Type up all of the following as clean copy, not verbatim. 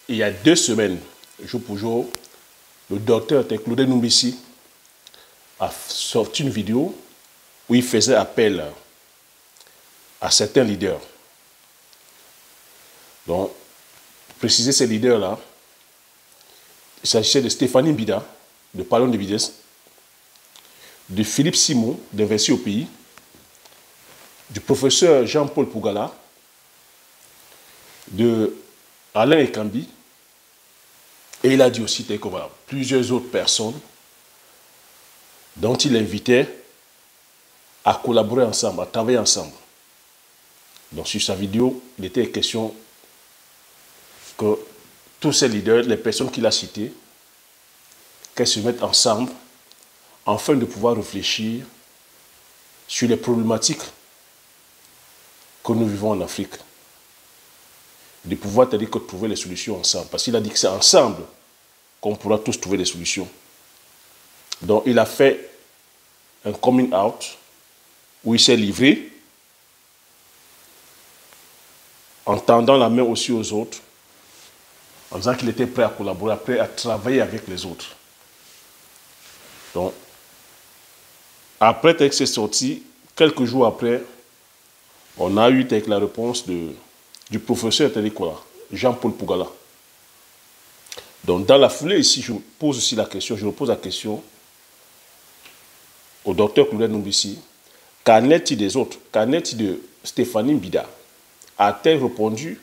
il y a 2 semaines, jour pour jour, le docteur Claude Numbissi a sorti une vidéo où il faisait appel à certains leaders. Donc, pour préciser ces leaders-là, il s'agissait de Stéphanie Mbida, de Parlons de Vitesse, de Philippe Simon, d'Investir au pays, du professeur Jean-Paul Pougala, de Alain Ekambi, et il a dit aussi qu'il y a plusieurs autres personnes dont il invitait à collaborer ensemble, à travailler ensemble. Donc sur sa vidéo, il était question que tous ces leaders, les personnes qu'il a citées, qu'elles se mettent ensemble afin de pouvoir réfléchir sur les problématiques que nous vivons en Afrique. De pouvoir trouver les solutions ensemble. Parce qu'il a dit que c'est ensemble qu'on pourra tous trouver des solutions. Donc il a fait un coming out où il s'est livré en tendant la main aussi aux autres, en disant qu'il était prêt à collaborer, prêt à travailler avec les autres. Donc, après que c'est sorti, quelques jours après, on a eu la réponse du professeur Jean-Paul Pougala. Donc, dans la foulée, ici, je pose aussi la question, je repose la question au docteur Claude Numbissi. Qu'en est-il des autres? Qu'en est-il de Stéphanie Mbida? A-t-elle répondu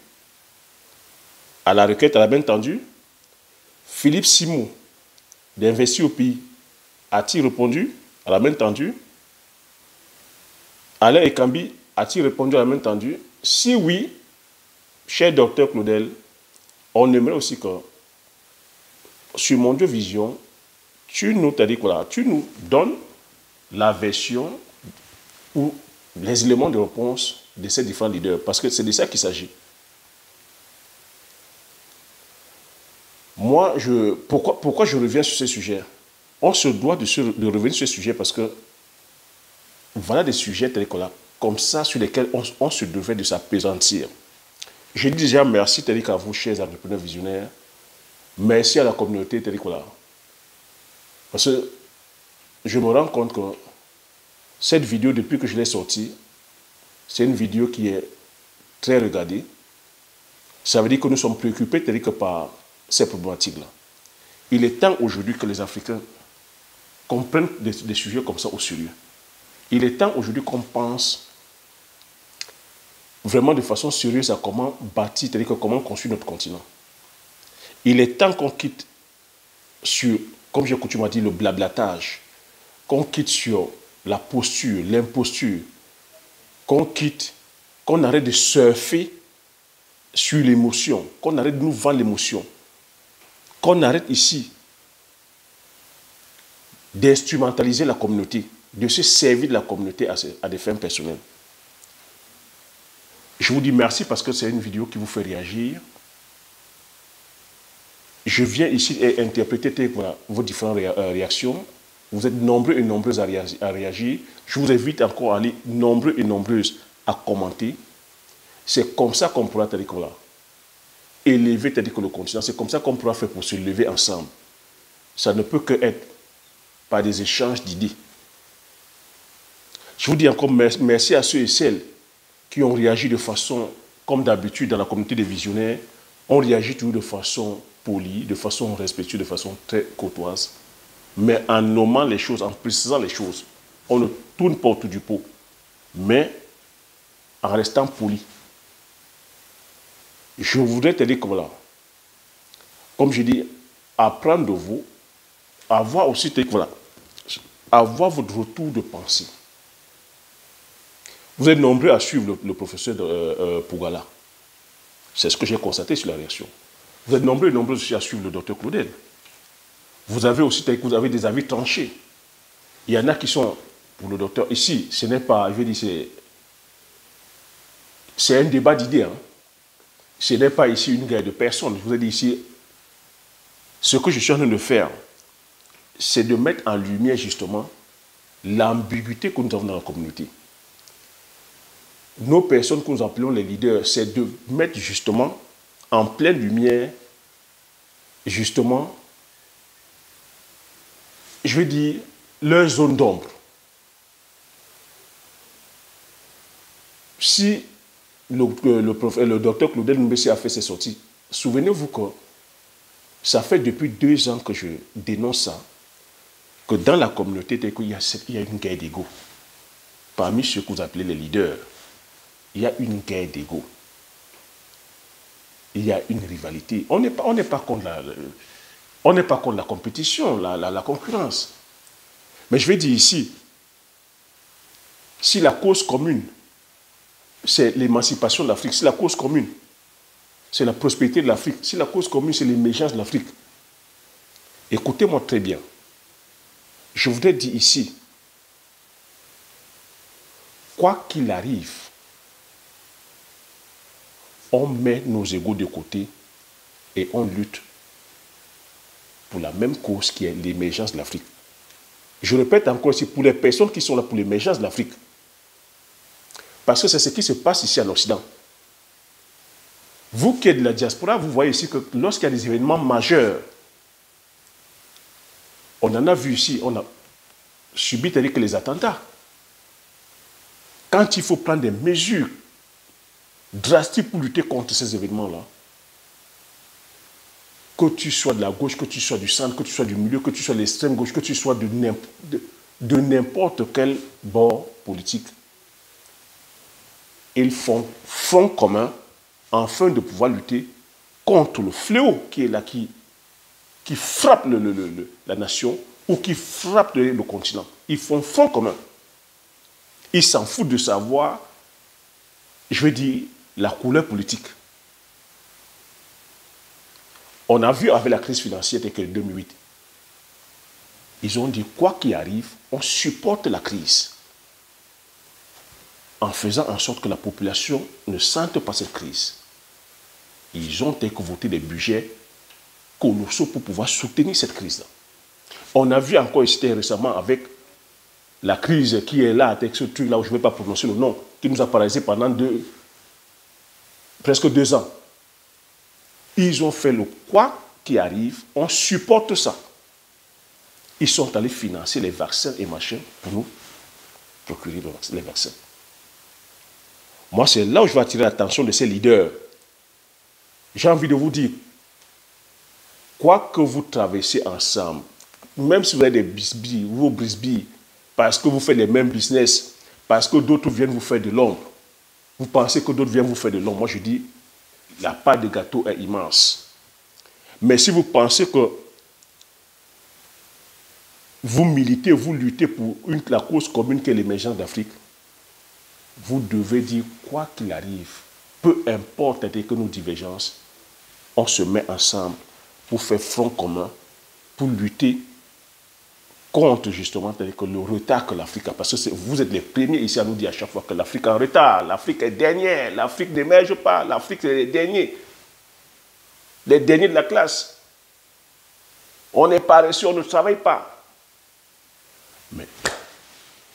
à la requête, elle a bien entendu? Philippe Simon, d'Investir au pays, a-t-il répondu? Elle a bien entendu? Alain Ekambi, a-t-il répondu à la main tendue? Si oui, cher docteur Claudel, on aimerait aussi que sur Mondio Vision, tu nous donnes la version ou les éléments de réponse de ces différents leaders, parce que c'est de ça qu'il s'agit. Moi, pourquoi je reviens sur ce sujet? On se doit de revenir sur ce sujet parce que voilà des sujets comme ça sur lesquels on se devait de s'appesantir. Je dis déjà merci à vous, chers entrepreneurs visionnaires. Merci à la communauté parce que je me rends compte que cette vidéo, depuis que je l'ai sortie, c'est une vidéo qui est très regardée. Ça veut dire que nous sommes préoccupés par ces problématiques-là. Il est temps aujourd'hui que les Africains comprennent des sujets comme ça au sérieux. Il est temps aujourd'hui qu'on pense vraiment de façon sérieuse à comment bâtir, c'est-à-dire comment construire notre continent. Il est temps qu'on quitte sur, comme j'ai coutume à dire, le blablatage, qu'on quitte sur la posture, l'imposture, qu'on arrête de surfer sur l'émotion, qu'on arrête de nous vendre l'émotion, qu'on arrête ici d'instrumentaliser la communauté, de se servir de la communauté à des fins personnelles. Je vous dis merci parce que c'est une vidéo qui vous fait réagir. Je viens ici et interpréter vos différentes réactions. Vous êtes nombreux et nombreuses à réagir. Je vous invite encore à aller nombreux et nombreuses à commenter. C'est comme ça qu'on pourra élever le continent. C'est comme ça qu'on pourra faire pour se lever ensemble. Ça ne peut que être par des échanges d'idées. Je vous dis encore merci à ceux et celles qui ont réagi de façon, comme d'habitude dans la communauté des visionnaires, on réagit toujours de façon polie, de façon respectueuse, de façon très courtoise, mais en nommant les choses, en précisant les choses. On ne tourne pas autour du pot, mais en restant poli. Je voudrais te dire que voilà, comme je dis, apprendre de vous, avoir aussi, avoir votre retour de pensée. Vous êtes nombreux à suivre le professeur Pougala. C'est ce que j'ai constaté sur la réaction. Vous êtes nombreux et nombreux aussi à suivre le docteur Claudel. Vous avez aussi des avis tranchés. Il y en a qui sont pour le docteur. Ici, ce n'est pas, je vais dire, c'est un débat d'idées. Hein. Ce n'est pas ici une guerre de personnes. Je vous ai dit ici, ce que je suis en train de faire, c'est de mettre en lumière justement l'ambiguïté que nous avons dans la communauté. Nos personnes que nous appelons les leaders, c'est de mettre justement en pleine lumière justement, je vais dire, leur zone d'ombre. Si le docteur Claudel Mbessi a fait ses sorties, souvenez-vous que ça fait depuis 2 ans que je dénonce ça, que dans la communauté, il y a une guerre d'ego. Parmi ceux que vous appelez les leaders, il y a une guerre d'ego. Il y a une rivalité. On n'est pas contre la compétition, la concurrence. Mais je vais dire ici, si la cause commune, c'est l'émancipation de l'Afrique, si la cause commune, c'est la prospérité de l'Afrique, si la cause commune, c'est l'émergence de l'Afrique, écoutez-moi très bien. Je voudrais dire ici, quoi qu'il arrive, on met nos égos de côté et on lutte pour la même cause qui est l'émergence de l'Afrique. Je répète encore ici, pour les personnes qui sont là pour l'émergence de l'Afrique. Parce que c'est ce qui se passe ici en Occident. Vous qui êtes de la diaspora, vous voyez ici que lorsqu'il y a des événements majeurs, on en a vu ici, on a subi que les attentats. Quand il faut prendre des mesures drastiques pour lutter contre ces événements-là, que tu sois de la gauche, que tu sois du centre, que tu sois du milieu, que tu sois de l'extrême gauche, que tu sois de n'importe quel bord politique, ils font front commun afin de pouvoir lutter contre le fléau qui est là, qui frappe la nation ou qui frappe le continent. Ils font front commun. Ils s'en foutent de savoir, je veux dire, la couleur politique. On a vu avec la crise financière de 2008. Ils ont dit, quoi qu'il arrive, on supporte la crise. En faisant en sorte que la population ne sente pas cette crise. Ils ont voté des budgets colossaux pour pouvoir soutenir cette crise-là. On a vu encore ici récemment avec la crise qui est là, avec ce truc-là où je ne vais pas prononcer le nom, qui nous a paralysé pendant presque 2 ans. Ils ont fait le quoi qui arrive, on supporte ça. Ils sont allés financer les vaccins et machins pour nous procurer les vaccins. Moi, c'est là où je vais attirer l'attention de ces leaders. J'ai envie de vous dire, quoi que vous traversez ensemble, même si vous avez des bisbilles, vos brisbilles, parce que vous faites les mêmes business, parce que d'autres viennent vous faire de l'ombre, vous pensez que d'autres viennent vous faire de l'ombre. Moi, je dis, la part de gâteau est immense. Mais si vous pensez que vous militez, vous luttez pour la cause commune qui est l'émergence d'Afrique, vous devez dire, quoi qu'il arrive, peu importe que nos divergences, on se met ensemble pour faire front commun, pour lutter contre justement le retard que l'Afrique a. Parce que vous êtes les premiers ici à nous dire à chaque fois que l'Afrique est en retard, l'Afrique est dernière, l'Afrique n'émerge pas, l'Afrique est les derniers de la classe. On n'est pas reçu, on ne travaille pas. Mais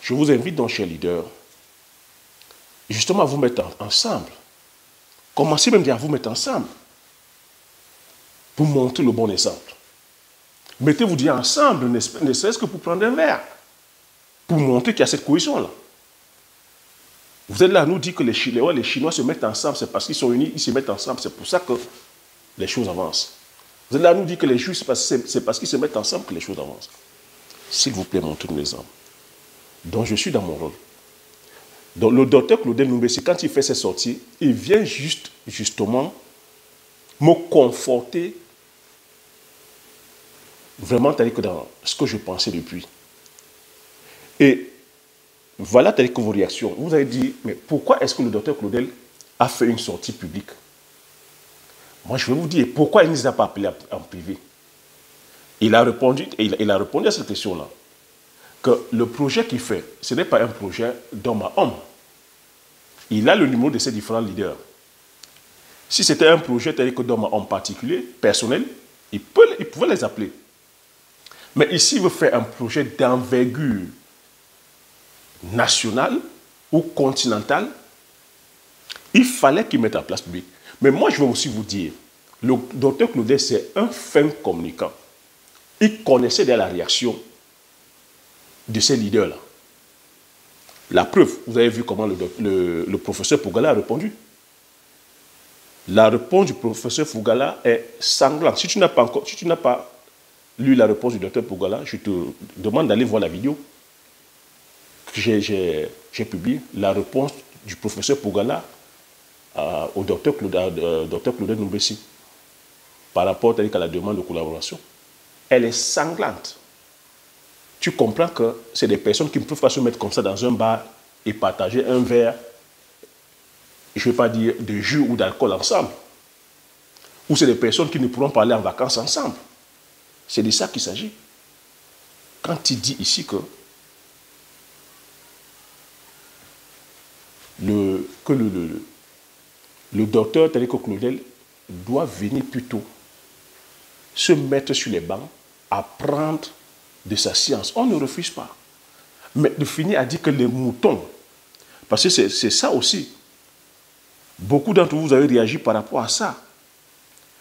je vous invite donc, chers leaders, justement à vous mettre ensemble. Commencez même à vous mettre ensemble pour montrer le bon exemple. Mettez-vous déjà ensemble, ne serait-ce que pour prendre un verre, pour montrer qu'il y a cette cohésion-là. Vous êtes là à nous dire que les Chinois se mettent ensemble, c'est parce qu'ils sont unis, ils se mettent ensemble, c'est pour ça que les choses avancent. Vous êtes là à nous dire que les Juifs, c'est parce qu'ils se mettent ensemble que les choses avancent. S'il vous plaît, montrez-nous l'exemple. Donc je suis dans mon rôle. Donc le docteur Claudel Mbessi, quand il fait ses sorties, il vient justement me conforter vraiment tel que dans ce que je pensais depuis. Et voilà tel que vos réactions. Vous avez dit, mais pourquoi est-ce que le docteur Claudel a fait une sortie publique? Moi, je vais vous dire, pourquoi il ne nous a pas appelés en privé? Il a répondu à cette question-là, que le projet qu'il fait, ce n'est pas un projet d'homme à homme. Il a le numéro de ces différents leaders. Si c'était un projet tel que d'homme à homme particulier, personnel, il pouvait les appeler. Mais ici, il veut faire un projet d'envergure nationale ou continentale. Il fallait qu'il mette en place public. Mais moi, je vais aussi vous dire, Le docteur Claudel, c'est un fin communicant. Il connaissait déjà la réaction de ces leaders-là. La preuve, vous avez vu comment le professeur Pougala a répondu. La réponse du professeur Fougala est sanglante. Si tu n'as pas lu la réponse du docteur Pougala, je te demande d'aller voir la vidéo que j'ai publiée. La réponse du professeur Pougala au docteur Claudel Noumbessi par rapport à la demande de collaboration. Elle est sanglante. Tu comprends que c'est des personnes qui ne peuvent pas se mettre comme ça dans un bar et partager un verre, je ne vais pas dire de jus ou d'alcool ensemble. Ou c'est des personnes qui ne pourront pas aller en vacances ensemble. C'est de ça qu'il s'agit. Quand il dit ici que le docteur Tarico Claudel doit venir plutôt se mettre sur les bancs, apprendre de sa science. On ne refuse pas. Mais de finir à dire que les moutons, parce que c'est ça aussi. Beaucoup d'entre vous avez réagi par rapport à ça.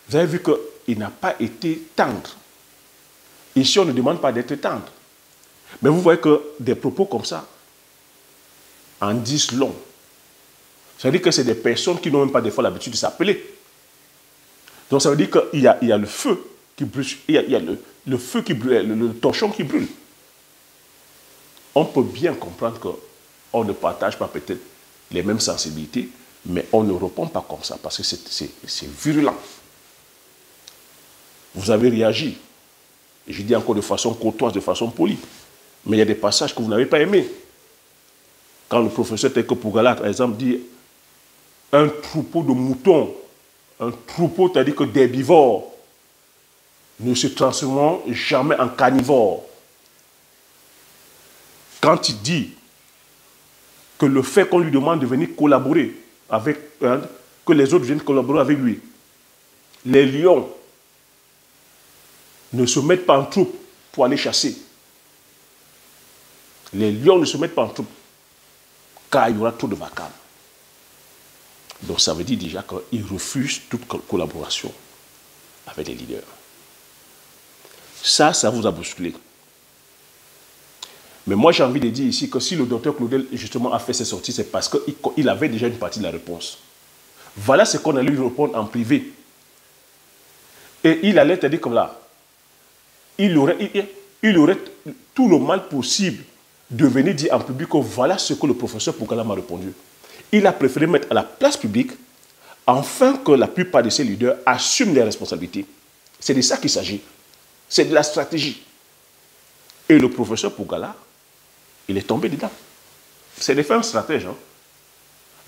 Vous avez vu qu'il n'a pas été tendre. Ici, on ne demande pas d'être tendre. Mais vous voyez que des propos comme ça en disent long. Ça veut dire que c'est des personnes qui n'ont même pas des fois l'habitude de s'appeler. Donc ça veut dire qu'il y a le feu qui brûle, il y a le feu qui brûle, le torchon qui brûle. On peut bien comprendre qu'on ne partage pas peut-être les mêmes sensibilités, mais on ne répond pas comme ça parce que c'est virulent. Vous avez réagi. Je dis encore de façon courtoise, de façon polie. Mais il y a des passages que vous n'avez pas aimés. Quand le professeur Teko Pougala, par exemple, dit un troupeau de moutons, un troupeau, c'est-à-dire que d'herbivores, ne se transformeront jamais en carnivores. Quand il dit que le fait qu'on lui demande de venir collaborer avec, que les autres viennent collaborer avec lui, les lions ne se mettent pas en troupe pour aller chasser. Les lions ne se mettent pas en troupe car il y aura trop de vacarme. Donc ça veut dire déjà qu'ils refusent toute collaboration avec les leaders. Ça vous a bousculé. Mais moi, j'ai envie de dire ici que si le docteur Claudel, justement, a fait ses sorties, c'est parce qu'il avait déjà une partie de la réponse. Voilà ce qu'on allait lui répondre en privé. Et il allait te dire comme là, il aurait tout le mal possible de venir dire en public que voilà ce que le professeur Pougala m'a répondu. Il a préféré mettre à la place publique afin que la plupart de ses leaders assument les responsabilités. C'est de ça qu'il s'agit. C'est de la stratégie. Et le professeur Pougala, il est tombé dedans. C'est des fins stratèges. Hein?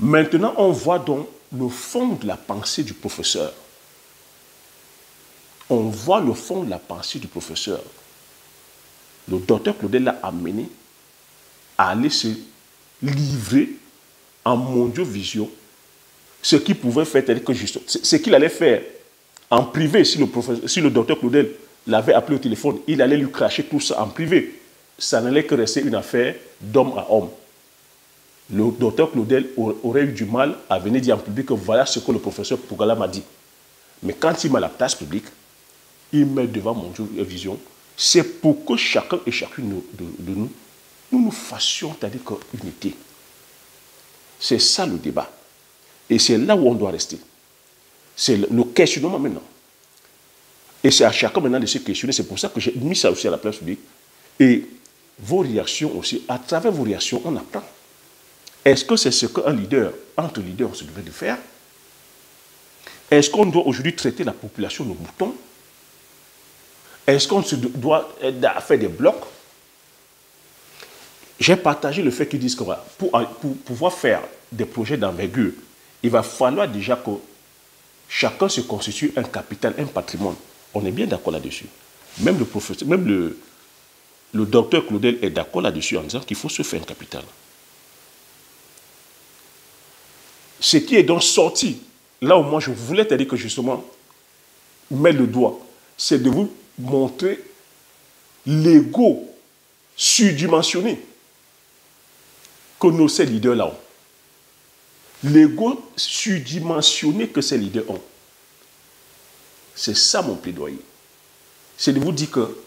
Maintenant, on voit donc le fond de la pensée du professeur. On voit le fond de la pensée du professeur. Le docteur Claudel l'a amené à aller se livrer en mondiovision ce qu'il pouvait faire, c'est-à-dire que ce qu'il allait faire en privé, si le docteur Claudel l'avait appelé au téléphone, il allait lui cracher tout ça en privé. Ça n'allait que rester une affaire d'homme à homme. Le docteur Claudel aurait eu du mal à venir dire en public que voilà ce que le professeur Pougala m'a dit. Mais quand il met la place publique, il met devant mon Dieu vision, c'est pour que chacun et chacune de nous fassions, c'est-à-dire unité. C'est ça le débat. Et c'est là où on doit rester. C'est le questionnement maintenant. Et c'est à chacun maintenant de se questionner. C'est pour ça que j'ai mis ça aussi à la place publique. Et vos réactions aussi, à travers vos réactions, on apprend. Est-ce que c'est ce qu'un leader, entre leaders, on se devait de faire? Est-ce qu'on doit aujourd'hui traiter la population de moutons? Est-ce qu'on doit faire des blocs? J'ai partagé le fait qu'ils disent que voilà, pour pouvoir faire des projets d'envergure, il va falloir déjà que chacun se constitue un capital, un patrimoine. On est bien d'accord là-dessus. Même le professeur, même le docteur Claudel est d'accord là-dessus en disant qu'il faut se faire un capital. Ce qui est donc sorti, là où moi je voulais te dire que justement, mettre le doigt, c'est de vous montrer l'ego surdimensionné que ces leaders-là ont. L'ego surdimensionné que ces leaders ont. C'est ça mon plaidoyer. C'est de vous dire que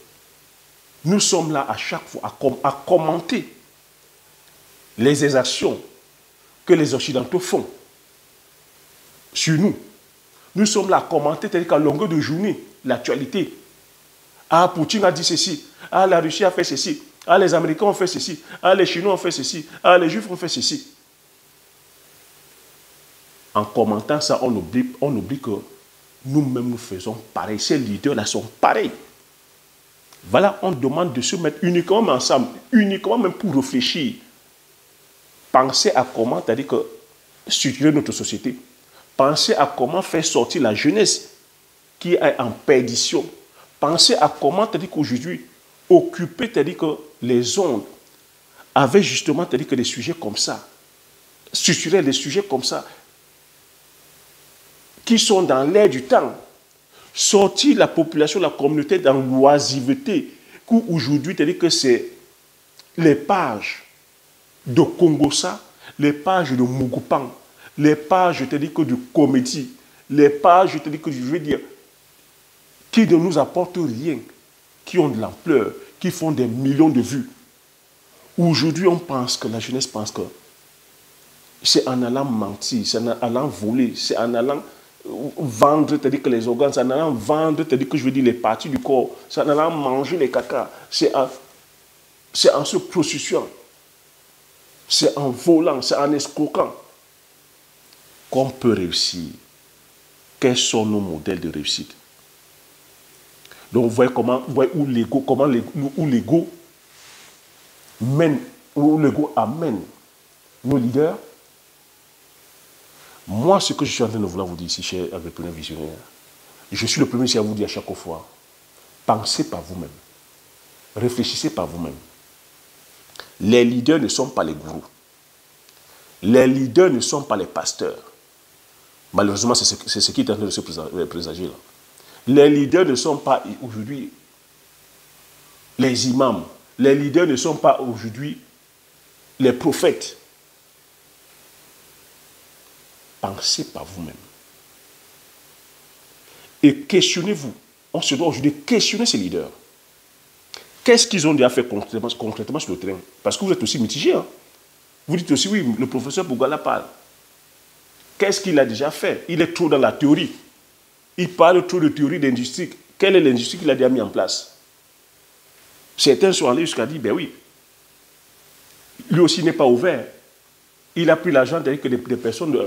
nous sommes là à chaque fois à commenter les exactions que les Occidentaux font sur nous. Nous sommes là à commenter, c'est-à-dire qu'à longueur de journée, l'actualité. Ah, Poutine a dit ceci. Ah, la Russie a fait ceci. Ah, les Américains ont fait ceci. Ah, les Chinois ont fait ceci. Ah, les Juifs ont fait ceci. En commentant ça, on oublie que nous-mêmes, nous faisons pareil. Ces leaders-là sont pareils. Voilà, on demande de se mettre uniquement ensemble, uniquement même pour réfléchir. Penser à comment, c'est-à-dire que structurer notre société. Penser à comment faire sortir la jeunesse qui est en perdition. Penser à comment, c'est-à-dire qu'aujourd'hui, occuper, c'est-à-dire que les ondes avec justement, c'est-à-dire que des sujets comme ça, structurer des sujets comme ça, qui sont dans l'air du temps, sortir la population, la communauté dans l'oisiveté, qu'aujourd'hui, c'est-à-dire que c'est les pages de Congossa, les pages de Mugupan, les pages, c'est-à-dire que de comédie, les pages, c'est-à-dire que je veux dire, qui ne nous apportent rien, qui ont de l'ampleur, qui font des millions de vues. Aujourd'hui, on pense que la jeunesse pense que c'est en allant mentir, c'est en allant voler, c'est en allant vendre, c'est-à-dire que les organes, c'est en allant vendre, c'est-à-dire que je veux dire les parties du corps, c'est en allant manger les caca, c'est en se prostituant, c'est en volant, c'est en escroquant qu'on peut réussir. Quels sont nos modèles de réussite? Donc vous voyez où l'ego mène, où l'ego amène nos leaders. Moi, ce que je suis en train de vouloir vous dire ici, chers entrepreneurs visionnaires, je suis le premier ici à vous dire à chaque fois, pensez par vous-même, réfléchissez par vous-même. Les leaders ne sont pas les gourous. Les leaders ne sont pas les pasteurs. Malheureusement, c'est ce qui est en train de se présager là. Les leaders ne sont pas aujourd'hui les imams. Les leaders ne sont pas aujourd'hui les prophètes. Pensez par vous-même. Et questionnez-vous. On se doit aujourd'hui questionner ces leaders. Qu'est-ce qu'ils ont déjà fait concrètement sur le terrain? Parce que vous êtes aussi mitigé. Hein? Vous dites aussi, oui, le professeur Bougala parle. Qu'est-ce qu'il a déjà fait? Il est trop dans la théorie. Il parle trop de théorie d'industrie. Quelle est l'industrie qu'il a déjà mis en place? Certains sont allés jusqu'à dire, ben oui, lui aussi n'est pas ouvert. Il a pris l'argent que des personnes,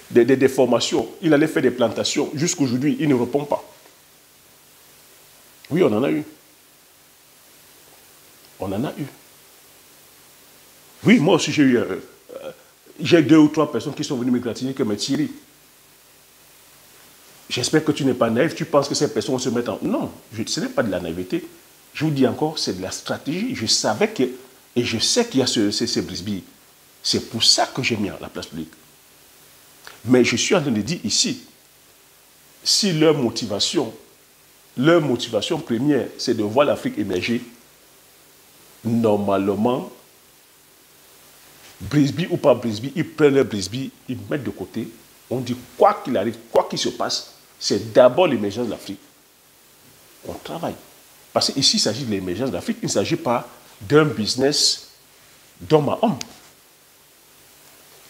des formations. Il allait faire des plantations. Jusqu'aujourd'hui, il ne répond pas. Oui, on en a eu. On en a eu. Oui, moi aussi, j'ai 2 ou 3 personnes qui sont venues me gratiner que mais Thierry, j'espère que tu n'es pas naïf, tu penses que ces personnes vont se mettre en... Non, ce n'est pas de la naïveté. Je vous dis encore, c'est de la stratégie. Je savais que, et je sais qu'il y a ces brisbilles. C'est pour ça que j'ai mis à la place publique. Mais je suis en train de dire ici, si leur motivation première, c'est de voir l'Afrique émerger, normalement, Brisby ou pas Brisby, ils prennent leur Brisby, ils mettent de côté. On dit quoi qu'il arrive, quoi qu'il se passe, c'est d'abord l'émergence de l'Afrique. On travaille. Parce qu'ici, il s'agit de l'émergence de l'Afrique, il ne s'agit pas d'un business d'homme à homme.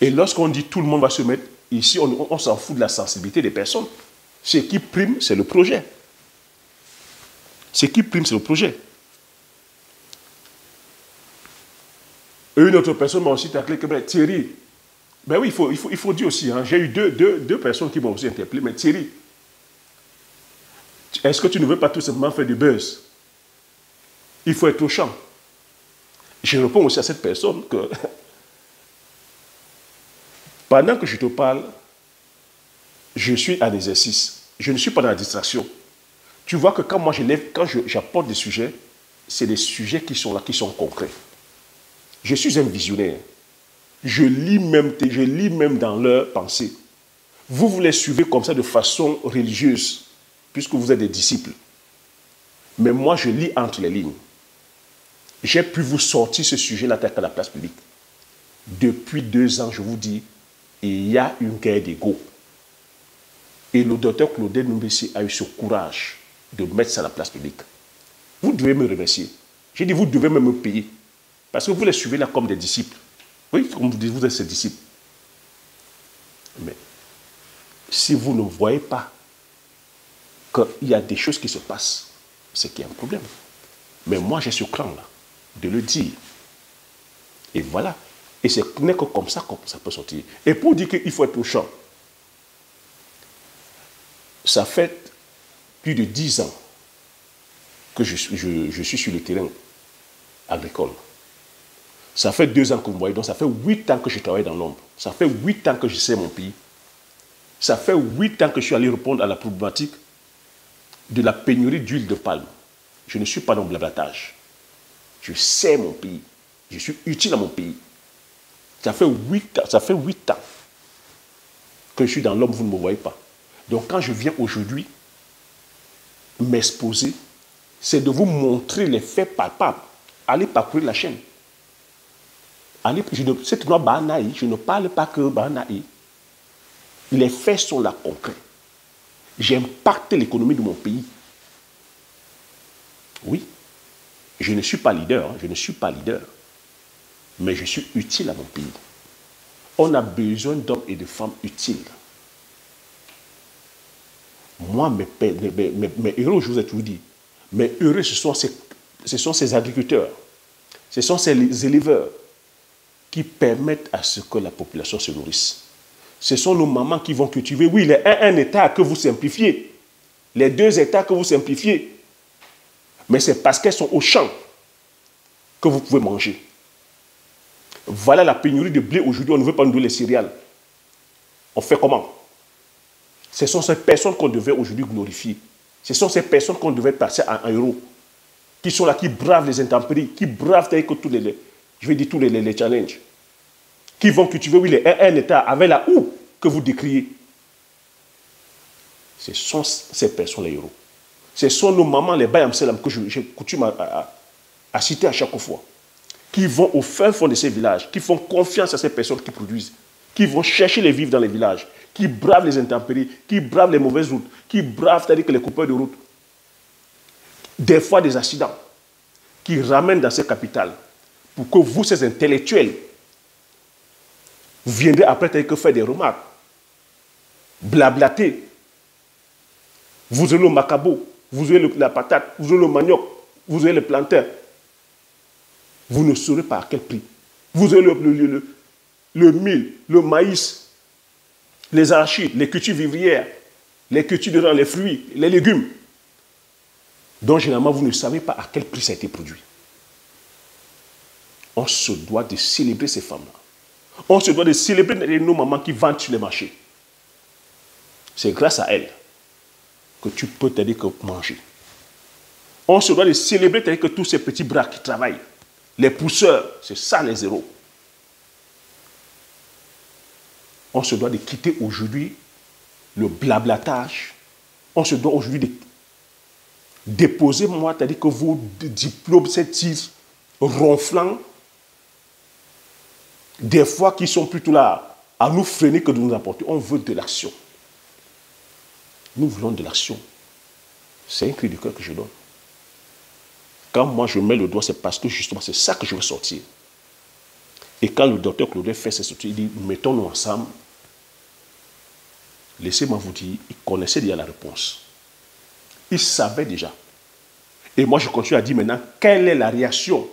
Et lorsqu'on dit tout le monde va se mettre, ici, on s'en fout de la sensibilité des personnes. Ce qui prime, c'est le projet. Ce qui prime, c'est le projet. Et une autre personne m'a aussi taclé que Thierry, ben oui, il faut dire aussi, hein, j'ai eu deux personnes qui m'ont aussi interpellé, mais Thierry, est-ce que tu ne veux pas tout simplement faire du buzz? Il faut être au champ. Je réponds aussi à cette personne que pendant que je te parle, je suis en exercice. Je ne suis pas dans la distraction. Tu vois que quand moi j'apporte des sujets, c'est des sujets qui sont là, qui sont concrets. Je suis un visionnaire. Je lis même dans leurs pensées. Vous les suivez comme ça de façon religieuse, puisque vous êtes des disciples. Mais moi, je lis entre les lignes. J'ai pu vous sortir ce sujet-là à la place publique. Depuis 2 ans, je vous dis, il y a une guerre d'ego. Et le docteur Claudel Ndombesi a eu ce courage de mettre ça à la place publique. Vous devez me remercier. J'ai dit, vous devez même me payer. Parce que vous les suivez là comme des disciples. Oui, comme vous dites, vous êtes ses disciples. Mais si vous ne voyez pas qu'il y a des choses qui se passent, c'est qu'il y a un problème. Mais moi, j'ai ce cran-là de le dire. Et voilà. Et ce n'est que comme ça peut sortir. Et pour dire qu'il faut être au champ, ça fait plus de 10 ans que je suis sur le terrain agricole. Ça fait 2 ans que vous me voyez, donc ça fait 8 ans que je travaille dans l'ombre. Ça fait 8 ans que je sais mon pays. Ça fait 8 ans que je suis allé répondre à la problématique de la pénurie d'huile de palme. Je ne suis pas dans le blablatage. Je sais mon pays. Je suis utile à mon pays. Ça fait 8 ans que je suis dans l'ombre, vous ne me voyez pas. Donc quand je viens aujourd'hui m'exposer, c'est de vous montrer les faits palpables. Allez parcourir la chaîne. Je ne parle pas que Banaï. Les faits sont là concrets. J'impacte l'économie de mon pays. Oui, je ne suis pas leader, je ne suis pas leader. Mais je suis utile à mon pays. On a besoin d'hommes et de femmes utiles. Moi, mes héros, je vous ai toujours dit, mes heureux, ce sont ces agriculteurs, ce sont ces éleveurs qui permettent à ce que la population se nourrisse. Ce sont nos mamans qui vont cultiver. Oui, les 1 hectare que vous simplifiez, les 2 hectares que vous simplifiez, mais c'est parce qu'elles sont au champ que vous pouvez manger. Voilà la pénurie de blé aujourd'hui, on ne veut pas nous donner les céréales. On fait comment? Ce sont ces personnes qu'on devait aujourd'hui glorifier. Ce sont ces personnes qu'on devait passer en héros. Qui sont là, qui bravent les intempéries, qui bravent tous les challenges. Qui vont cultiver, oui, les 1 hectare avec la houe que vous décriez. Ce sont ces personnes les héros. Ce sont nos mamans, les bayamselam, que j'ai coutume à citer à chaque fois. Qui vont au fin fond de ces villages, qui font confiance à ces personnes qui produisent, qui vont chercher les vivres dans les villages, qui bravent les intempéries, qui bravent les mauvaises routes, qui bravent, c'est-à-dire que les coupeurs de route, des fois des accidents, qui ramènent dans ces capitales, pour que vous, ces intellectuels, vous viendrez après t'avez que faire des remarques, blablater. Vous avez le macabo, vous avez la patate, vous avez le manioc, vous avez le plantain. Vous ne saurez pas à quel prix. Vous avez le mil, le maïs, les arachides, les cultures vivrières, les cultures de les fruits, les légumes. Donc généralement, vous ne savez pas à quel prix ça a été produit. On se doit de célébrer ces femmes-là. On se doit de célébrer nos mamans qui vendent sur les marchés. C'est grâce à elles que tu peux t'aider que manger. On se doit de célébrer que tous ces petits bras qui travaillent, les pousseurs, c'est ça les héros. On se doit de quitter aujourd'hui le blablatage. On se doit aujourd'hui de déposer, moi, c'est-à-dire que vos diplômes, ces titres ronflants, des fois qui sont plutôt là à nous freiner que de nous apporter. On veut de l'action. Nous voulons de l'action. C'est un cri du cœur que je donne. Quand moi je mets le doigt, c'est parce que justement c'est ça que je veux sortir. Et quand le docteur Claudel fait ses sorties, il dit, mettons-nous ensemble. Laissez-moi vous dire, il connaissait déjà la réponse. Il savait déjà. Et moi je continue à dire maintenant, quelle est la réaction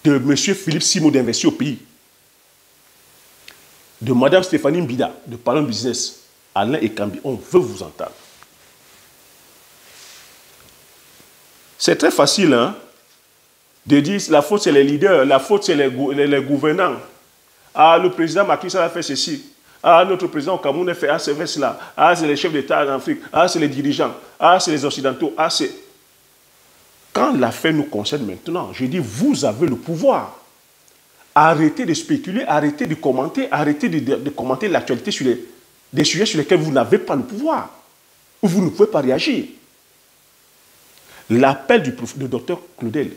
de M. Philippe Simo d'investir au pays, de Mme Stéphanie Mbida, de Parlons Business, Alain et Kambi, on veut vous entendre. C'est très facile hein, de dire la faute c'est les leaders, la faute c'est les gouvernants. Ah, le président Macky Sall a fait ceci. Ah, notre président au Cameroun a fait cela. Ah, c'est les chefs d'État en Afrique. Ah, c'est les dirigeants. Ah, c'est les Occidentaux. Ah, c'est... Quand l'affaire nous concerne maintenant, je dis, vous avez le pouvoir. Arrêtez de spéculer, arrêtez de commenter, arrêtez de commenter l'actualité sur des sujets sur lesquels vous n'avez pas le pouvoir. Ou vous ne pouvez pas réagir. L'appel du docteur Claudel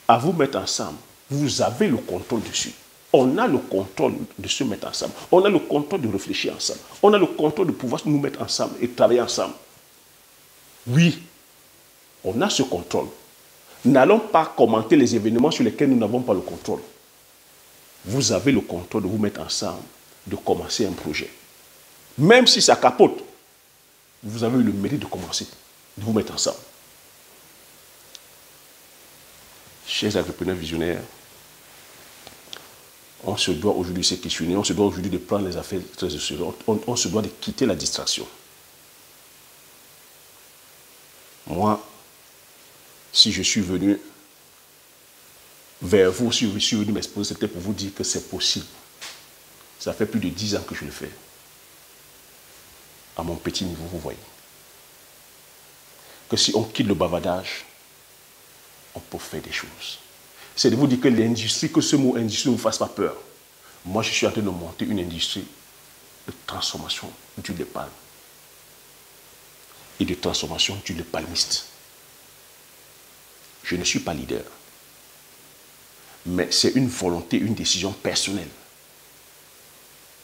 à vous mettre ensemble, vous avez le contrôle dessus. On a le contrôle de se mettre ensemble. On a le contrôle de réfléchir ensemble. On a le contrôle de pouvoir nous mettre ensemble et travailler ensemble. Oui, on a ce contrôle. N'allons pas commenter les événements sur lesquels nous n'avons pas le contrôle. Vous avez le contrôle de vous mettre ensemble, de commencer un projet. Même si ça capote, vous avez eu le mérite de commencer, de vous mettre ensemble. Chers entrepreneurs visionnaires, on se doit aujourd'hui de se questionner, on se doit aujourd'hui de prendre les affaires très au sérieux, on se doit de quitter la distraction. Moi, si je suis venu vers vous, si je suis venu m'exposer, c'était pour vous dire que c'est possible. Ça fait plus de 10 ans que je le fais. À mon petit niveau, vous voyez. Que si on quitte le bavardage, on peut faire des choses. C'est de vous dire que l'industrie, que ce mot industrie ne vous fasse pas peur. Moi, je suis en train de monter une industrie de transformation d'huile de palme et de transformation d'huile palmiste. Je ne suis pas leader, mais c'est une volonté, une décision personnelle.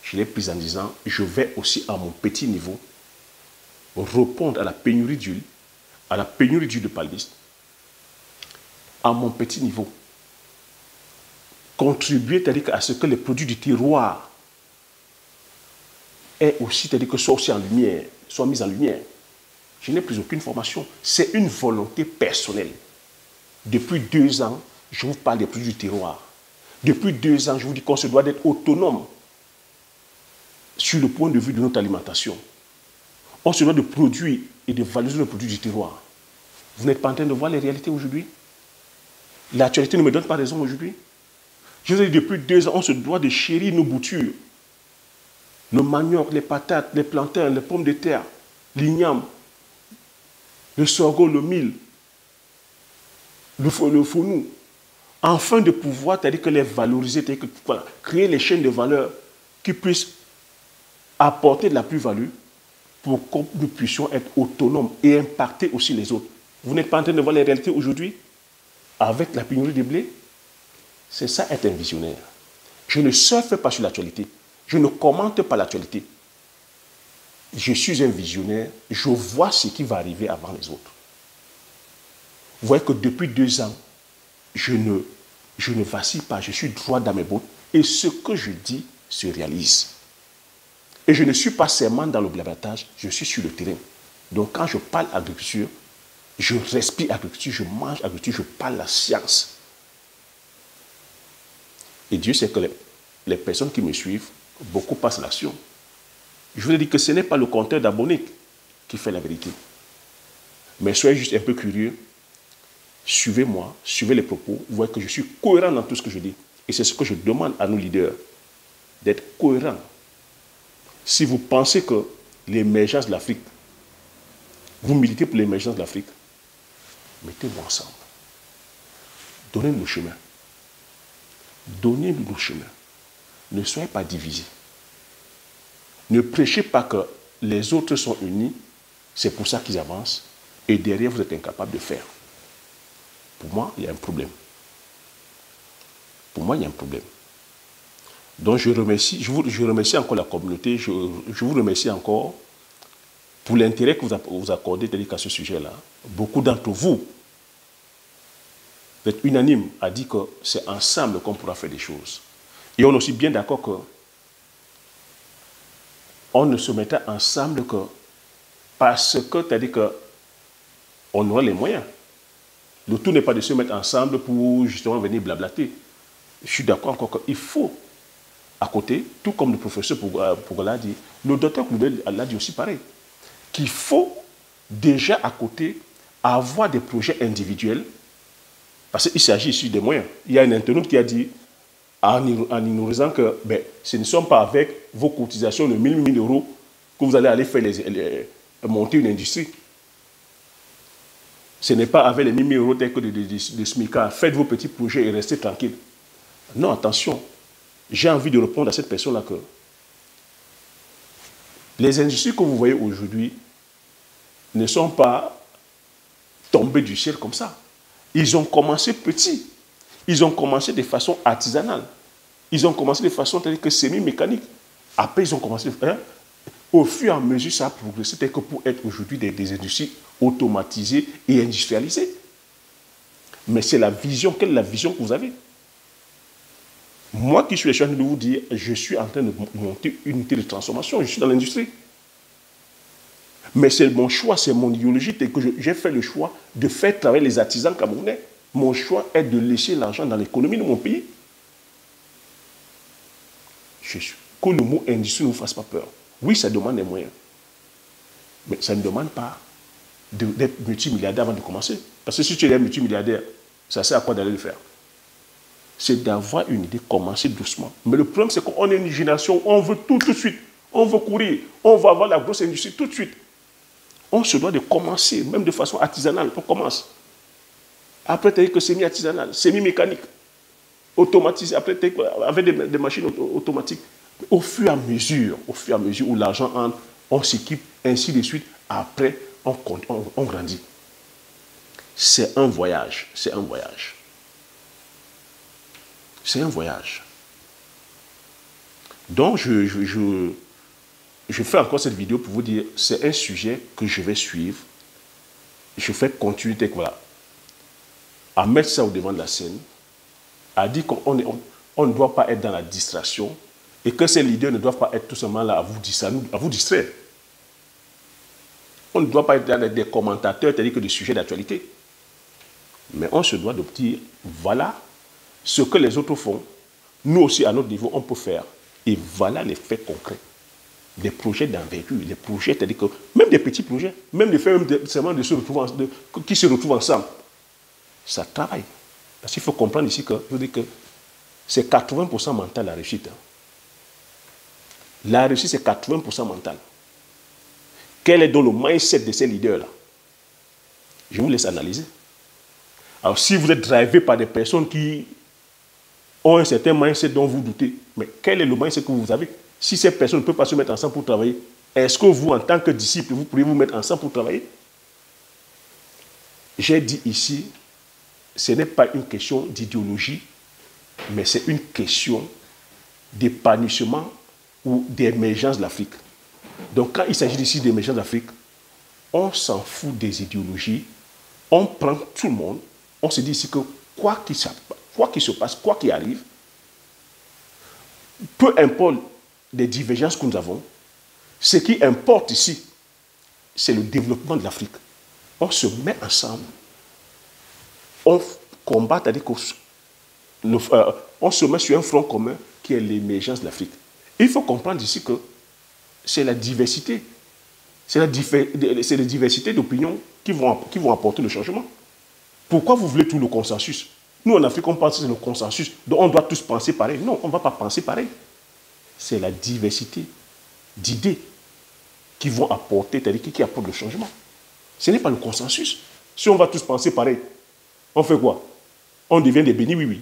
Je l'ai prise en disant, je vais aussi à mon petit niveau répondre à la pénurie d'huile, à la pénurie d'huile de palmiste, à mon petit niveau. Contribuer, c'est-à-dire à ce que les produits du terroir aient aussi, c'est-à-dire que soient aussi en lumière, soient mis en lumière. Je n'ai plus aucune formation. C'est une volonté personnelle. Depuis 2 ans, je vous parle des produits du terroir. Depuis 2 ans, je vous dis qu'on se doit d'être autonome sur le point de vue de notre alimentation. On se doit de produire et de valoriser les produits du terroir. Vous n'êtes pas en train de voir les réalités aujourd'hui? L'actualité ne me donne pas raison aujourd'hui. Je vous ai dit, depuis 2 ans, on se doit de chérir nos boutures. Le manioc, les patates, les plantains, les pommes de terre, l'igname, le sorgho, le mil, le fenouil. Afin de pouvoir, c'est-à-dire que les valoriser, c'est-à-dire que, voilà, créer les chaînes de valeur qui puissent apporter de la plus-value pour que nous puissions être autonomes et impacter aussi les autres. Vous n'êtes pas en train de voir les réalités aujourd'hui avec la pénurie de blé? C'est ça être un visionnaire. Je ne surfe pas sur l'actualité. Je ne commente pas l'actualité. Je suis un visionnaire. Je vois ce qui va arriver avant les autres. Vous voyez que depuis 2 ans, je ne vacille pas. Je suis droit dans mes bottes. Et ce que je dis se réalise. Et je ne suis pas seulement dans le blablatage, je suis sur le terrain. Donc quand je parle agriculture, je respire agriculture, je mange agriculture, je parle la science. Et Dieu sait que les personnes qui me suivent, beaucoup passent à l'action. Je vous ai dit que ce n'est pas le compteur d'abonnés qui fait la vérité. Mais soyez juste un peu curieux. Suivez-moi, suivez les propos. Vous voyez que je suis cohérent dans tout ce que je dis. Et c'est ce que je demande à nos leaders, d'être cohérents. Si vous pensez que l'émergence de l'Afrique, vous militez pour l'émergence de l'Afrique, mettez-vous ensemble. Donnez-nous le chemin. Donnez-nous le chemin. Ne soyez pas divisés. Ne prêchez pas que les autres sont unis, c'est pour ça qu'ils avancent, et derrière vous êtes incapables de faire. Pour moi, il y a un problème. Pour moi, il y a un problème. Donc je remercie encore la communauté, je vous remercie encore pour l'intérêt que vous accordez à ce sujet-là. Beaucoup d'entre vous, vous êtes unanime à dire que c'est ensemble qu'on pourra faire des choses. Et on est aussi bien d'accord que on ne se mettra ensemble que parce que, c'est-à-dire qu'on aura les moyens. Le tout n'est pas de se mettre ensemble pour justement venir blablater. Je suis d'accord encore qu'il faut, à côté, tout comme le professeur Pougola l'a dit, le docteur Kloubel l'a dit aussi pareil, qu'il faut déjà à côté avoir des projets individuels, parce qu'il s'agit ici des moyens. Il y a un internaute qui a dit, en ignorant que ce ne sont pas avec vos cotisations de 1000 000 euros que vous allez aller faire monter une industrie. Ce n'est pas avec les 1000 000 euros tels que de SMICA. Faites vos petits projets et restez tranquille. Non, attention. J'ai envie de répondre à cette personne-là que les industries que vous voyez aujourd'hui ne sont pas tombées du ciel comme ça. Ils ont commencé petits. Ils ont commencé de façon artisanale. Ils ont commencé de façon telle que semi-mécanique. Après, ils ont commencé de faire. Au fur et à mesure, ça a progressé tel que pour être aujourd'hui des industries automatisées et industrialisées. Mais c'est la vision. Quelle est la vision que vous avez? Moi qui suis en train de vous dire, je suis en train de monter une unité de transformation, je suis dans l'industrie. Mais c'est mon choix, c'est mon idéologie, tel que j'ai fait le choix de faire travailler les artisans camerounais. Mon choix est de laisser l'argent dans l'économie de mon pays. Que le mot industrie ne vous fasse pas peur. Oui, ça demande des moyens. Mais ça ne demande pas d'être multimilliardaire avant de commencer. Parce que si tu es multimilliardaire, ça sert à quoi d'aller le faire? C'est d'avoir une idée, commencer doucement. Mais le problème, c'est qu'on est une génération où on veut tout de suite. On veut courir. On veut avoir la grosse industrie tout de suite. On se doit de commencer, même de façon artisanale. On commence. Après, tu as dit que semi-artisanal, semi-mécanique, automatisé. Après, avec des machines automatiques. Au fur et à mesure où l'argent entre, on s'équipe, ainsi de suite. Après, on grandit. C'est un voyage. C'est un voyage. C'est un voyage. Donc, je fais encore cette vidéo pour vous dire, c'est un sujet que je vais suivre. Je fais continuité, voilà, à mettre ça au devant de la scène, à dire qu'on ne doit pas être dans la distraction et que ces leaders ne doivent pas être tout simplement là à vous distraire. On ne doit pas être dans des commentateurs, c'est-à-dire que des sujets d'actualité. Mais on se doit de dire, voilà ce que les autres font. Nous aussi, à notre niveau, on peut faire. Et voilà les faits concrets. Des projets d'envergure, des projets, c'est-à-dire que même des petits projets, même des faits seulement qui se retrouvent ensemble, ça travaille. Parce qu'il faut comprendre ici que, c'est 80% mental la réussite. La réussite, c'est 80% mental. Quel est donc le mindset de ces leaders-là? Je vous laisse analyser. Alors, si vous êtes drivé par des personnes qui ont un certain mindset dont vous doutez, mais quel est le mindset que vous avez? Si ces personnes ne peuvent pas se mettre ensemble pour travailler, est-ce que vous, en tant que disciple, vous pourriez vous mettre ensemble pour travailler? J'ai dit ici, ce n'est pas une question d'idéologie, mais c'est une question d'épanouissement ou d'émergence de l'Afrique. Donc, quand il s'agit ici d'émergence de l'Afrique, on s'en fout des idéologies, on prend tout le monde, on se dit ici que quoi qu'il se passe, quoi qu'il arrive, peu importe les divergences que nous avons, ce qui importe ici, c'est le développement de l'Afrique. On se met ensemble, on combat, c'est-à-dire qu'on se met sur un front commun qui est l'émergence de l'Afrique. Il faut comprendre ici que c'est la diversité. C'est les diversités d'opinions qui vont apporter le changement. Pourquoi vous voulez tout le consensus? Nous, en Afrique, on pense que c'est le consensus. Donc, on doit tous penser pareil. Non, on ne va pas penser pareil. C'est la diversité d'idées qui vont apporter, c'est-à-dire qui apportent le changement. Ce n'est pas le consensus. Si on va tous penser pareil, on fait quoi? On devient des bénis oui-oui.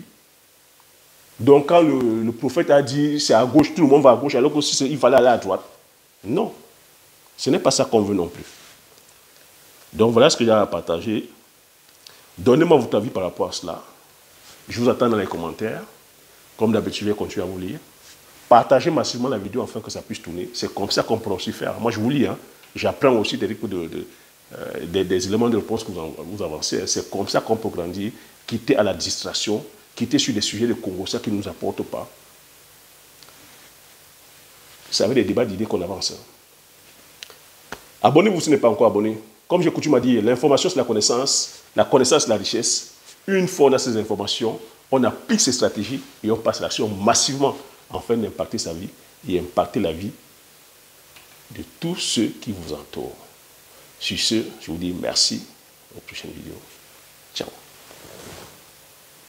Donc, quand le prophète a dit c'est à gauche, tout le monde va à gauche, alors qu'il fallait aller à droite. Non. Ce n'est pas ça qu'on veut non plus. Donc, voilà ce que j'ai à partager. Donnez-moi votre avis par rapport à cela. Je vous attends dans les commentaires. Comme d'habitude, je vais continuer à vous lire. Partagez massivement la vidéo afin que ça puisse tourner. C'est comme ça qu'on peut aussi faire. Moi, je vous lis. Hein. J'apprends aussi des éléments de réponse que vous avancez. C'est comme ça qu'on peut grandir, quitter à la distraction, quitter sur des sujets de Congo, ça qui ne nous apporte pas. C'est avec des débats d'idées qu'on avance. Abonnez-vous si ce n'est pas encore abonné. Comme j'ai coutume à dire, l'information c'est la connaissance c'est la richesse. Une fois on a ces informations, on applique ces stratégies et on passe à l'action massivement afin d'impacter sa vie et impacter la vie de tous ceux qui vous entourent. Sur ce, je vous dis merci. Aux prochaines vidéos. Ciao.